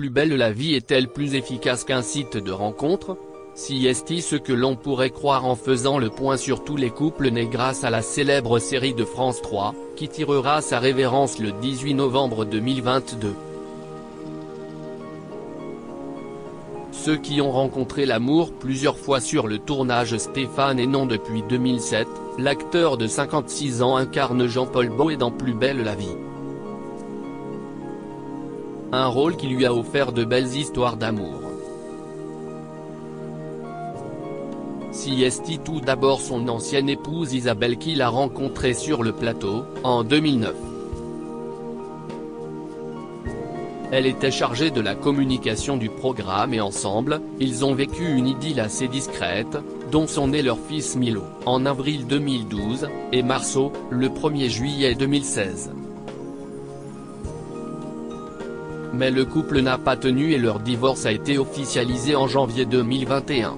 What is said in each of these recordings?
Plus belle la vie est-elle plus efficace qu'un site de rencontre? Si est ce que l'on pourrait croire en faisant le point sur tous les couples nés grâce à la célèbre série de France 3, qui tirera sa révérence le 18 novembre 2022. Ceux qui ont rencontré l'amour plusieurs fois sur le tournage. Stéphane Hénon. Depuis 2007, l'acteur de 56 ans incarne Jean-Paul Boët dans Plus belle la vie. Un rôle qui lui a offert de belles histoires d'amour. Si tout d'abord son ancienne épouse Isabelle qu'il a rencontrée sur le plateau, en 2009. Elle était chargée de la communication du programme et ensemble, ils ont vécu une idylle assez discrète, dont sont nés leur fils Milo, en avril 2012, et Marceau, le 1er juillet 2016. Mais le couple n'a pas tenu et leur divorce a été officialisé en janvier 2021.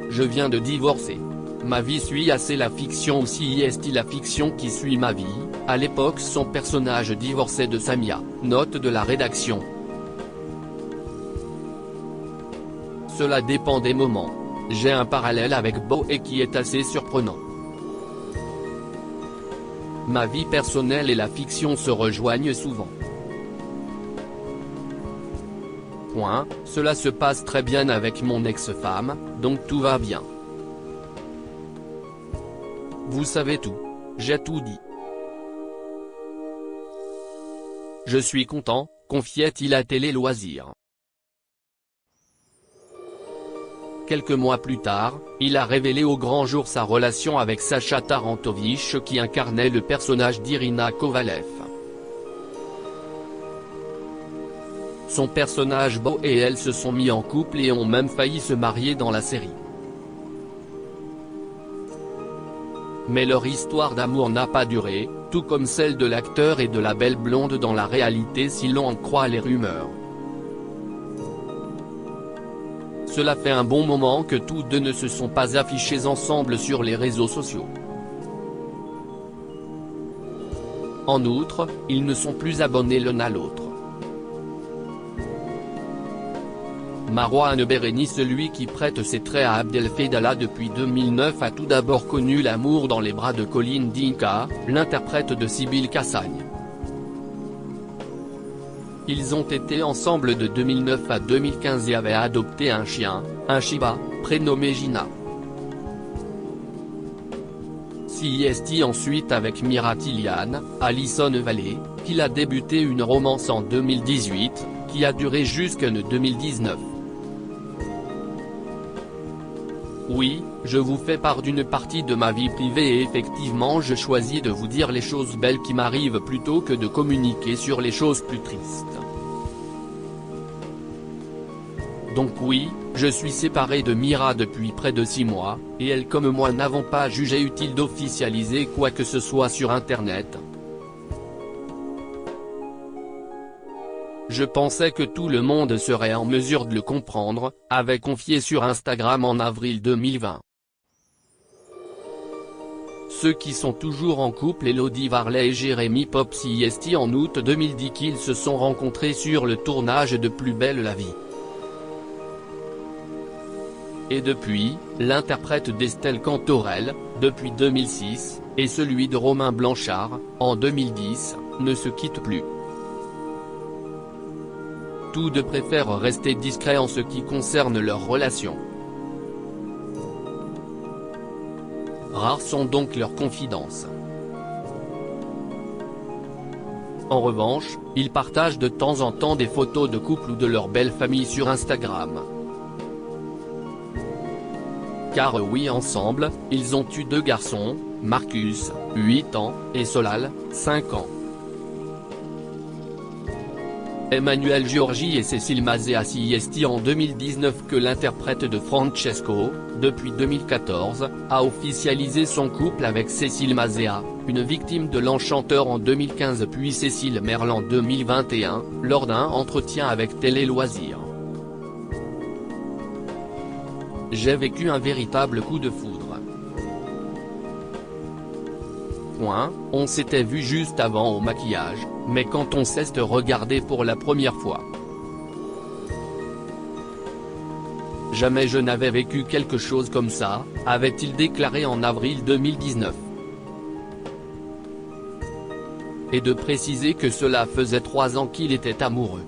Je viens de divorcer. Ma vie suit assez la fiction. Aussi est-il la fiction qui suit ma vie. À l'époque son personnage divorçait de Samia, note de la rédaction. Cela dépend des moments. J'ai un parallèle avec Boët qui est assez surprenant. Ma vie personnelle et la fiction se rejoignent souvent. Cela se passe très bien avec mon ex-femme, donc tout va bien. Vous savez tout. J'ai tout dit. Je suis content, confiait-il à Télé Loisirs. Quelques mois plus tard, il a révélé au grand jour sa relation avec Sacha Tarantovich qui incarnait le personnage d'Irina Kovalev. Son personnage Boët et elle se sont mis en couple et ont même failli se marier dans la série. Mais leur histoire d'amour n'a pas duré, tout comme celle de l'acteur et de la belle blonde dans la réalité si l'on en croit les rumeurs. Cela fait un bon moment que tous deux ne se sont pas affichés ensemble sur les réseaux sociaux. En outre, ils ne sont plus abonnés l'un à l'autre. Marouane Béréni, celui qui prête ses traits à Abdelfedallah depuis 2009, a tout d'abord connu l'amour dans les bras de Colline Dinka, l'interprète de Sybille Cassagne. Ils ont été ensemble de 2009 à 2015 et avaient adopté un chien, un Shiba, prénommé Gina. Si ensuite avec Mira Tiliane, Alison Vallée, qu'il a débuté une romance en 2018, qui a duré jusqu'en 2019. Oui, je vous fais part d'une partie de ma vie privée et effectivement je choisis de vous dire les choses belles qui m'arrivent plutôt que de communiquer sur les choses plus tristes. Donc oui, je suis séparé de Mira depuis près de 6 mois, et elle comme moi n'avons pas jugé utile d'officialiser quoi que ce soit sur internet. Je pensais que tout le monde serait en mesure de le comprendre, avait confié sur Instagram en avril 2020. Ceux qui sont toujours en couple, Elodie Varlet et Jérémy Pop Si en août 2000 dit qu'ils se sont rencontrés sur le tournage de Plus belle la vie. Et depuis, l'interprète d'Estelle Cantorel, depuis 2006, et celui de Romain Blanchard, en 2010, ne se quittent plus. Tous deux préfèrent rester discrets en ce qui concerne leur relation. Rares sont donc leurs confidences. En revanche, ils partagent de temps en temps des photos de couple ou de leur belle famille sur Instagram. Car oui, ensemble, ils ont eu 2 garçons, Marcus, 8 ans, et Solal, 5 ans. Emmanuel Giorgi et Cécile Mazea. Si en 2019 que l'interprète de Francesco, depuis 2014, a officialisé son couple avec Cécile Mazea, une victime de l'enchanteur en 2015 puis Cécile Merlan 2021, lors d'un entretien avec Télé Loisirs. J'ai vécu un véritable coup de foudre. point, on s'était vu juste avant au maquillage, mais quand on s'est regardé pour la première fois. Jamais je n'avais vécu quelque chose comme ça, avait-il déclaré en avril 2019. Et de préciser que cela faisait 3 ans qu'il était amoureux.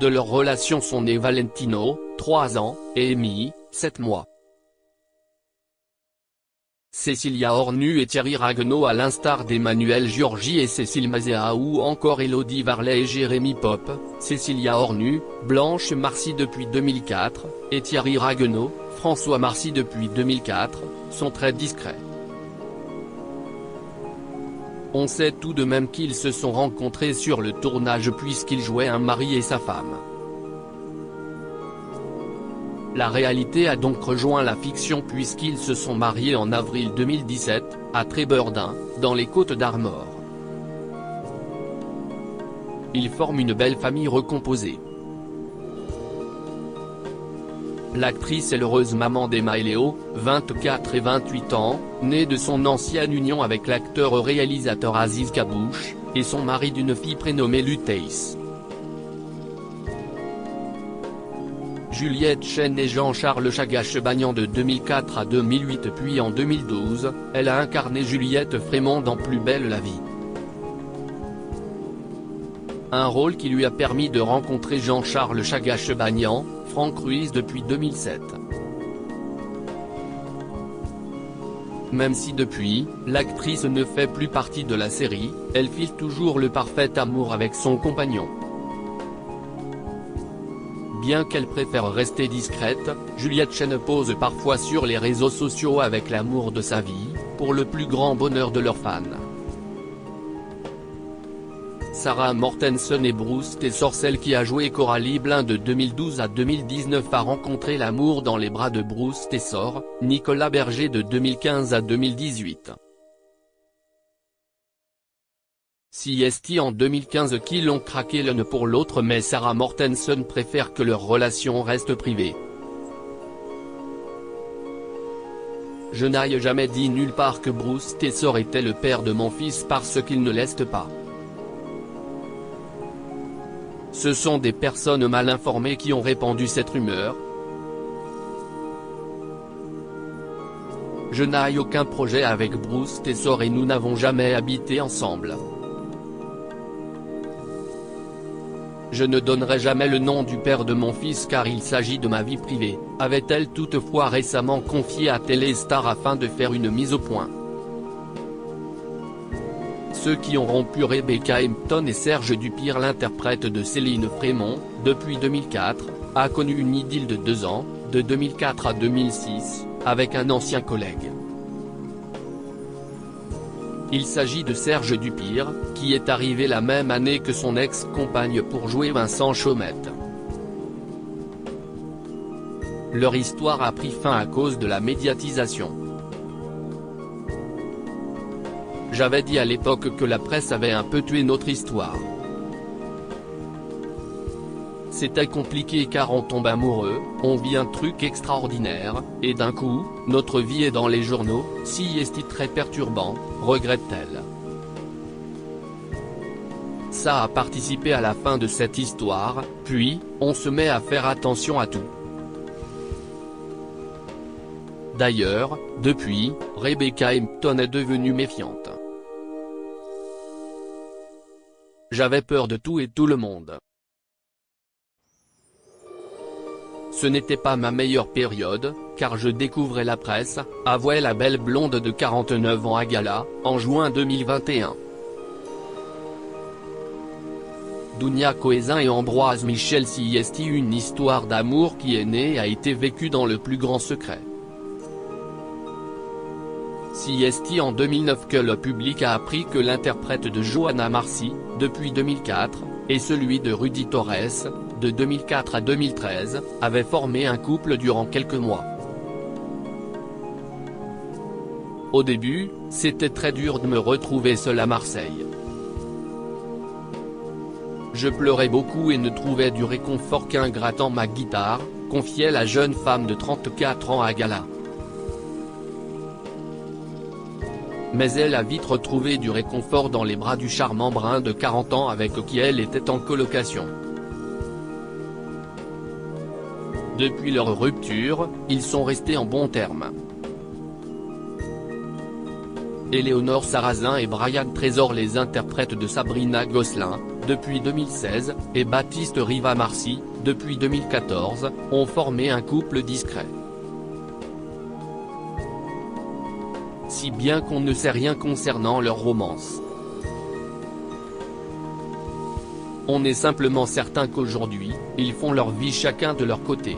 De leur relation sont nés Valentino, 3 ans, et Amy, 7 mois. Cécilia Hornu et Thierry Ragueneau à l'instar d'Emmanuel Giorgi et Cécile Mazea ou encore Élodie Varlet et Jérémy Pop, Cécilia Hornu, Blanche Marcy depuis 2004, et Thierry Ragueneau, François Marcy depuis 2004, sont très discrets. On sait tout de même qu'ils se sont rencontrés sur le tournage puisqu'ils jouaient un mari et sa femme. La réalité a donc rejoint la fiction puisqu'ils se sont mariés en avril 2017, à Trébeurdin, dans les Côtes d'Armor. Ils forment une belle famille recomposée. L'actrice est l'heureuse maman d'Emma et Léo, 24 et 28 ans, née de son ancienne union avec l'acteur-réalisateur Aziz Kabouche, et son mari d'une fille prénommée Luteis. Juliette Chen et Jean-Charles Chagache-Bagnan de 2004 à 2008 puis en 2012, elle a incarné Juliette Frémont dans Plus belle la vie. Un rôle qui lui a permis de rencontrer Jean-Charles Chagache-Bagnan, Franck Ruiz depuis 2007. Même si depuis, l'actrice ne fait plus partie de la série, elle file toujours le parfait amour avec son compagnon. Bien qu'elle préfère rester discrète, Juliette Chen pose parfois sur les réseaux sociaux avec l'amour de sa vie, pour le plus grand bonheur de leurs fans. Sarah Mortensen et Bruce Tessor, celle qui a joué Coralie Blin de 2012 à 2019 a rencontré l'amour dans les bras de Bruce Tessor, Nicolas Berger de 2015 à 2018. CST en 2015 qui l'ont craqué l'un pour l'autre mais Sarah Mortensen préfère que leur relation reste privée. Je n'ai jamais dit nulle part que Bruce Tessor était le père de mon fils parce qu'il ne l'est pas. Ce sont des personnes mal informées qui ont répandu cette rumeur. Je n'ai aucun projet avec Bruce Tessor et nous n'avons jamais habité ensemble. Je ne donnerai jamais le nom du père de mon fils car il s'agit de ma vie privée, avait-elle toutefois récemment confié à Téléstar afin de faire une mise au point. Ceux qui ont rompu Rebecca Hampton et Serge Dupire, l'interprète de Céline Frémont, depuis 2004, a connu une idylle de 2 ans, de 2004 à 2006, avec un ancien collègue. Il s'agit de Serge Dupire, qui est arrivé la même année que son ex-compagne pour jouer Vincent Chaumette. Leur histoire a pris fin à cause de la médiatisation. J'avais dit à l'époque que la presse avait un peu tué notre histoire. C'était compliqué car on tombe amoureux, on vit un truc extraordinaire, et d'un coup, notre vie est dans les journaux, si est très perturbant, regrette-t-elle. Ça a participé à la fin de cette histoire, puis, on se met à faire attention à tout. D'ailleurs, depuis, Rebecca Hampton est devenue méfiante. J'avais peur de tout et tout le monde. Ce n'était pas ma meilleure période, car je découvrais la presse, avouait la belle blonde de 49 ans à Gala, en juin 2021. Dounia Cohézin et Ambroise Michel. CST, une histoire d'amour qui est née et a été vécue dans le plus grand secret. CST en 2009 que le public a appris que l'interprète de Johanna Marcy, depuis 2004, et celui de Rudy Torres, de 2004 à 2013, avaient formé un couple durant quelques mois. Au début, c'était très dur de me retrouver seul à Marseille. Je pleurais beaucoup et ne trouvais du réconfort qu'en grattant ma guitare, confiait la jeune femme de 34 ans à Gala. mais elle a vite retrouvé du réconfort dans les bras du charmant brun de 40 ans avec qui elle était en colocation. Depuis leur rupture, ils sont restés en bons termes. Éléonore Sarrazin et Brian Trésor, les interprètes de Sabrina Gosselin, depuis 2016, et Baptiste Riva-Marcy, depuis 2014, ont formé un couple discret. Si bien qu'on ne sait rien concernant leur romance. On est simplement certain qu'aujourd'hui, ils font leur vie chacun de leur côté.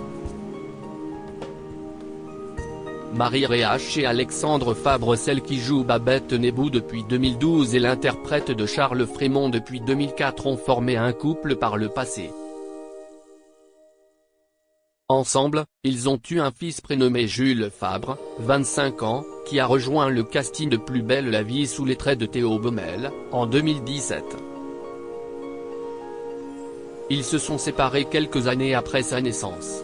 Marie Réache et Alexandre Fabre, celle qui joue Babette Nebou depuis 2012 et l'interprète de Charles Frémont depuis 2004, ont formé un couple par le passé. Ensemble, ils ont eu un fils prénommé Jules Fabre, 25 ans, qui a rejoint le casting de Plus belle la vie sous les traits de Théo Baumel, en 2017. Ils se sont séparés quelques années après sa naissance.